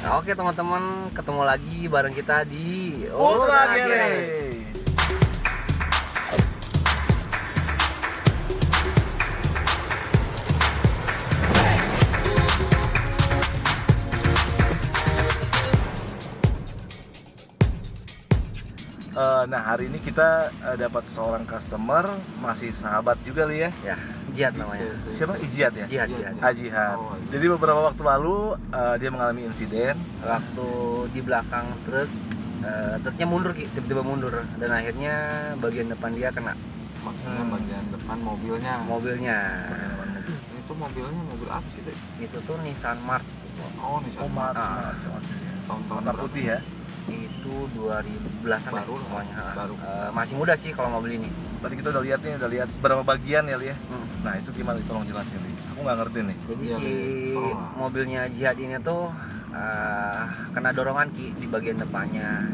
Nah, oke teman-teman, ketemu lagi bareng kita di Ultra Garage. Garage. Nah, hari ini kita dapat seorang customer, masih sahabat juga li ya. Ya, Jihad namanya. Siapa? Ijiat ya? Jihad. Jihad. Jadi beberapa waktu lalu dia mengalami insiden. Waktu di belakang truk, truknya mundur, tiba-tiba mundur, dan akhirnya bagian depan dia kena Maksudnya bagian depan mobilnya. Itu mobilnya mobil apa sih, Dek? Itu tuh Nissan March tuh. Oh, Nissan Oh, maaf. tahun-tahun Warna berapa? putih ya. Itu 2010-an Baru lah, pokoknya. baru. Masih muda sih kalau mobil ini. Tadi kita udah lihat berapa bagian ya li ya. Hmm. Nah, itu gimana? Tolong jelasin li. Aku nggak ngerti nih. Jadi Iya, si Li. mobilnya Jihad ini tuh kena dorongan di bagian depannya.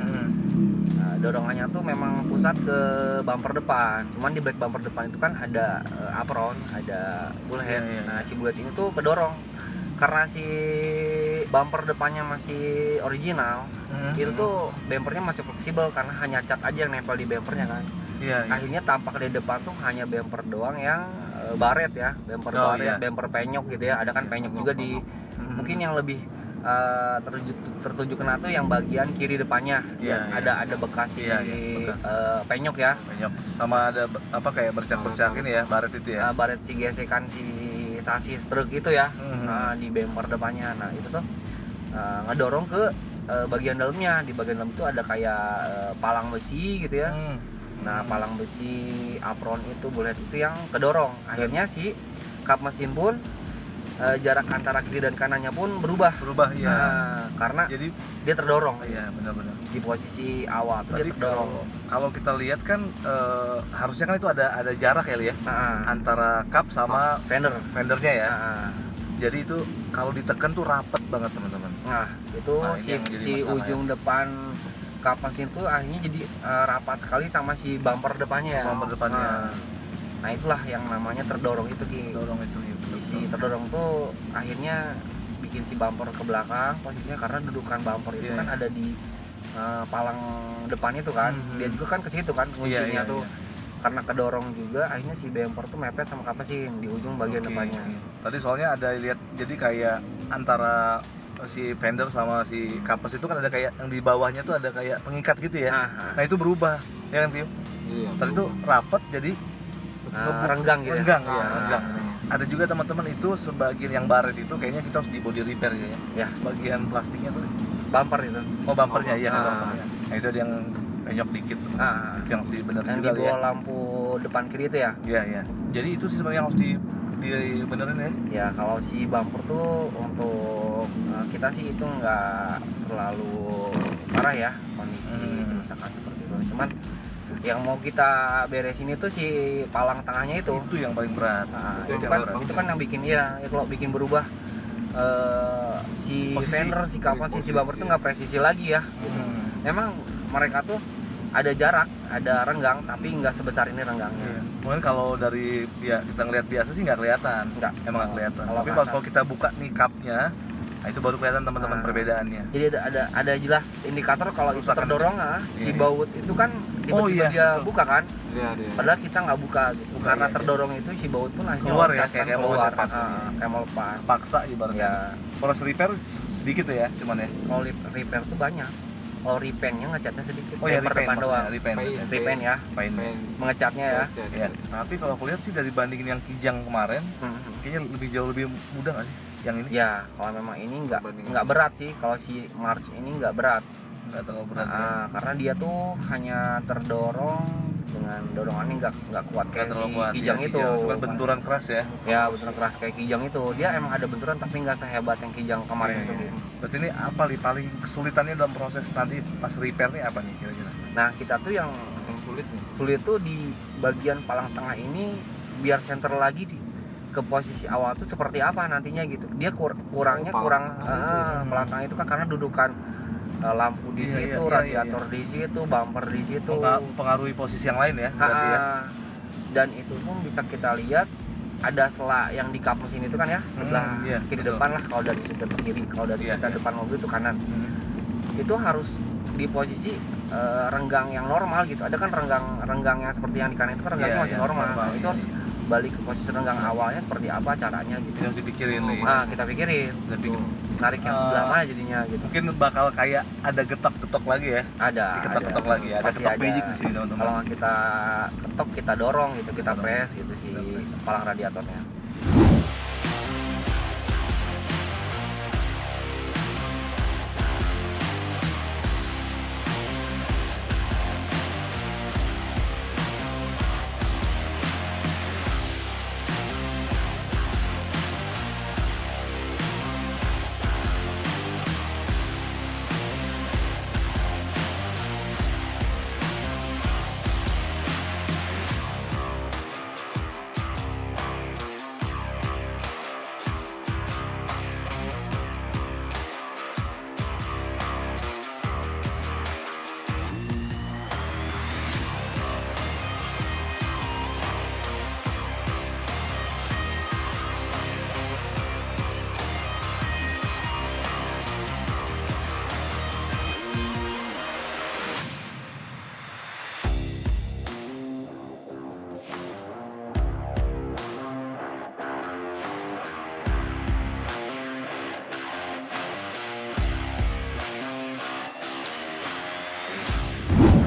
Dorongannya tuh memang pusat ke bumper depan. Cuman di back bumper depan itu kan ada apron, ada bullhead. Iya. Nah, si bullhead ini tuh kedorong karena si bumper depannya masih original. Itu tuh bumpernya masih fleksibel karena hanya cat aja yang nempel di bumpernya kan. Iya. Akhirnya tampak di depan tuh hanya bumper doang yang baret ya, bumper Oh, baret, iya. bumper penyok gitu ya. Ada kan penyok juga di mungkin yang lebih tertuju kena tuh yang bagian kiri depannya. Iya, Ada bekas si Iya, bekas. penyok ya. Banyak sama ada apa kayak bercak-bercak ini ya, baret itu ya. Baret si gesekan si sasis truk itu ya. Mhm. Di bumper depannya. Nah, itu tuh ngedorong ke bagian dalamnya. Di bagian dalam itu ada kayak palang besi gitu ya. Nah, palang besi apron itu bullhead itu yang kedorong. Akhirnya si kap mesin pun jarak antara kiri dan kanannya pun berubah. Ya. Nah, karena Jadi dia terdorong iya benar-benar. di posisi awal tuh Tadi dia terdorong. kalau kita lihat kan harusnya kan itu ada jarak ya li ya Nah, antara kap sama fender. fendernya ya. Nah, Jadi itu kalau ditekan tuh rapet banget teman-teman. itu Nah, ini si yang jadi si masalah ujung depan kap mesin itu akhirnya jadi rapat sekali sama si bumper depannya. Bumper depannya. Nah, itulah yang namanya terdorong itu Ki. Dorong itu ya. Si terdorong tuh akhirnya bikin si bumper ke belakang posisinya karena dudukan bumper itu Iya. kan ada di palang depan itu kan. Dia juga kan ke situ kan kuncinya Iya. tuh. Karena kedorong juga akhirnya si bumper tuh mepet sama kap mesin di ujung bagian Oke, depannya. iya. Tadi soalnya ada lihat jadi kayak antara si fender sama si kapas itu kan ada kayak yang di bawahnya tuh ada kayak pengikat gitu ya. Nah, Nah, itu berubah ya kan Tim? Iya. Tadi tuh rapet jadi renggang gitu ya. renggang ya, Ah. renggang. Ada juga teman-teman itu sebagian yang baret itu kayaknya kita harus di body repair ya. Ya, Bagian plastiknya tuh. bumper itu. Oh, bumpernya iya kan Ah. bumpernya. Nah, itu ada yang penyok dikit. Nah, Itu yang harus dibenerin yang juga di ya. bawah lampu depan kiri itu ya. Iya, iya. Jadi itu sih sebenarnya yang harus dibenerin ya. Ya, kalau si bumper tuh untuk kita sih itu nggak terlalu parah ya kondisi misalkan seperti itu. Cuman yang mau kita beresin itu si palang tengahnya itu. Itu yang paling berat. Nah, Itu itu yang kan berat itu banget kan yang bikin ya kalau bikin berubah si Posisi. fender, si kapas, si Posisi. bumper tuh nggak presisi lagi ya. Memang mereka tuh ada jarak, ada renggang, tapi nggak sebesar ini renggangnya. Iya. Mungkin kalau dari kita ngelihat biasa sih nggak kelihatan. Nggak. Emang nggak kelihatan. Kalau Tapi kasar. kalau kita buka nih cupnya, nah itu baru kelihatan teman-teman Nah. perbedaannya. Jadi ada jelas indikator kalau itu Kerusakan. terdorong si Iya. baut itu kan tiba-tiba Oh, iya, dia betul. buka kan. Iya, dia. Padahal kita nggak buka gitu. Buka, Karena iya, terdorong itu si baut pun akhirnya Keluar ya, loncat kan, kayak mau keluar. lepas. Kayak mau lepas. Paksa ibaratnya. Ya, Proses repair sedikit tuh ya, cuman ya. kalau repair tuh banyak. Kalau repaintnya ngecatnya sedikit. Oh ya, Bumper repaint depan doang. maksudnya, repaint. Paint. Repaint ya, Paint. Main mengecatnya ya. cat. Ya, tapi kalau aku lihat sih dari bandingin yang Kijang kemarin, Hmm. kayaknya jauh lebih mudah nggak sih yang ini? Ya, kalau memang ini Perbandingan. nggak berat sih. Kalau si March ini nggak berat. Nggak terlalu berat ya. Karena dia tuh hanya terdorong dengan dorongannya nggak kuat Nggak kayak si terlalu kuat, Kijang ya, itu. Cuman benturan keras ya. Ya, benturan keras kayak Kijang itu. Dia emang ada benturan tapi nggak sehebat yang Kijang kemarin Iya, itu. iya. Gitu. Berarti ini apa nih paling kesulitannya dalam proses nanti pas repair nih apa nih kira-kira? Nah, kita tuh yang Yang sulit nih. sulit tuh di bagian palang tengah ini biar center lagi ke posisi awal tuh seperti apa nantinya gitu. Dia kurangnya palang kurang tengah itu. palang tengah itu kan karena dudukan lampu di Iya, situ, iya, radiator di situ, bumper di situ. Pengaruhi posisi yang lain ya berarti ya. Dan itu pun bisa kita lihat ada sela yang di kap mesin itu kan ya, sebelah iya, kiri betul. depan lah, kalau dari sudut kiri, kalau dari Iya, kita iya. depan mobil itu kanan. Itu harus di posisi renggang yang normal gitu. Ada kan renggang yang seperti yang di kanan itu kan renggangnya Iya, masih iya, normal. normal, Itu iya. harus balik ke posisi renggang awalnya seperti apa caranya gitu. Ini harus dipikirin nih. Nah, kita pikirin Dan bikin narik yang sebelah mana jadinya gitu. mungkin bakal kayak ada getok-getok lagi ya. Ada. Diketok-ketok lagi, ada Pasti ketok magic di sini teman-teman. Kalau nggak kita ketok, kita dorong gitu, kita Kita press gitu si Kita press. palang radiatornya.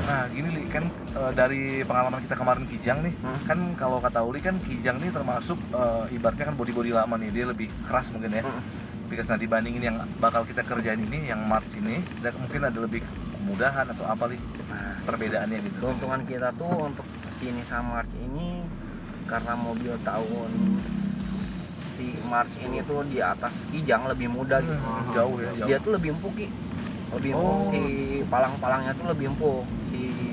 Nah gini Li, kan dari pengalaman kita kemarin Kijang nih, kan kalau kata Uli kan Kijang nih termasuk ibaratnya kan body lama nih, dia lebih keras mungkin ya. Because nah dibandingin yang bakal kita kerjain ini, yang March ini, mungkin ada lebih kemudahan atau apa Li, Nah, perbedaannya gitu. keuntungan kita tuh untuk si Nissan March ini karena mobil tahun si March ini tuh di atas Kijang lebih mudah gitu. Jauh ya, jauh. Dia tuh lebih empuk Ki. Lebih empuk, si palang-palangnya tuh lebih empuk.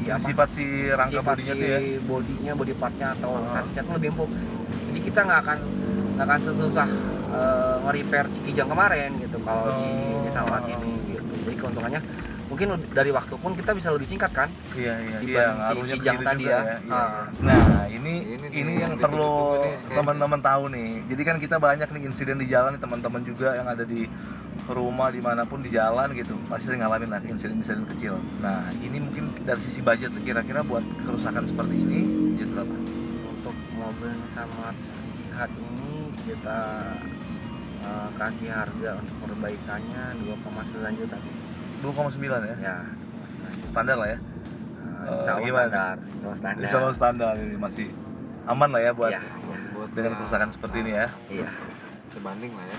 Sifat si rangka sifat bodinya si tuh ya. bodinya, body partnya atau sasisnya tuh lebih empuk. Jadi kita nggak akan sesusah nge-repair si Kijang kemarin gitu kalau di Nissan March ini gitu. Jadi keuntungannya mungkin dari waktu pun kita bisa lebih singkat kan. Iya iya Dibanding iya, si ngaruhnya ke Kijang situ tadi juga ya. Iya. Ah. Nah ini Ini yang yang perlu ditunggu-tunggu nih, kayaknya. teman-teman tahu nih. Jadi kan kita banyak nih insiden di jalan nih, teman-teman juga yang ada di rumah dimanapun di jalan gitu pasti sering ngalamin lah insiden-insiden kecil. Nah ini mungkin dari sisi budget kira-kira buat kerusakan seperti ini budget berapa? Untuk mobil Nissan March Jihad ini kita kasih harga untuk perbaikannya 2,9 juta. 2,9 ya? Ya, 2,9 juta. Standar lah ya? Insya Allah gimana? standar. Insya Allah standar. Insya Allah standar ini masih aman lah ya buat Iya, iya. Buat dengan ya, kerusakan seperti ini ya. Iya. sebanding lah ya.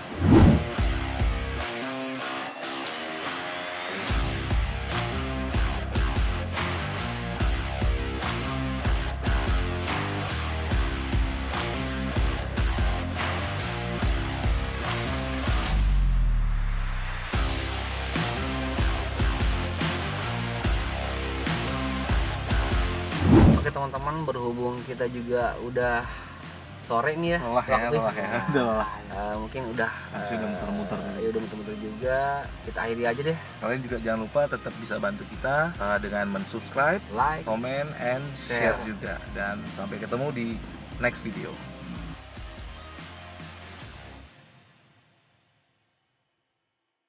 Oke teman-teman, berhubung kita juga udah sore nih ya, Lelah ya, waktu. lelah ya. Udah lelah. Mungkin udah Habis udah muter-muter. ya udah muter-muter juga. Kita akhiri aja deh. Kalian juga jangan lupa tetap bisa bantu kita dengan mensubscribe, Like. comment, and share juga. Dan sampai ketemu di next video.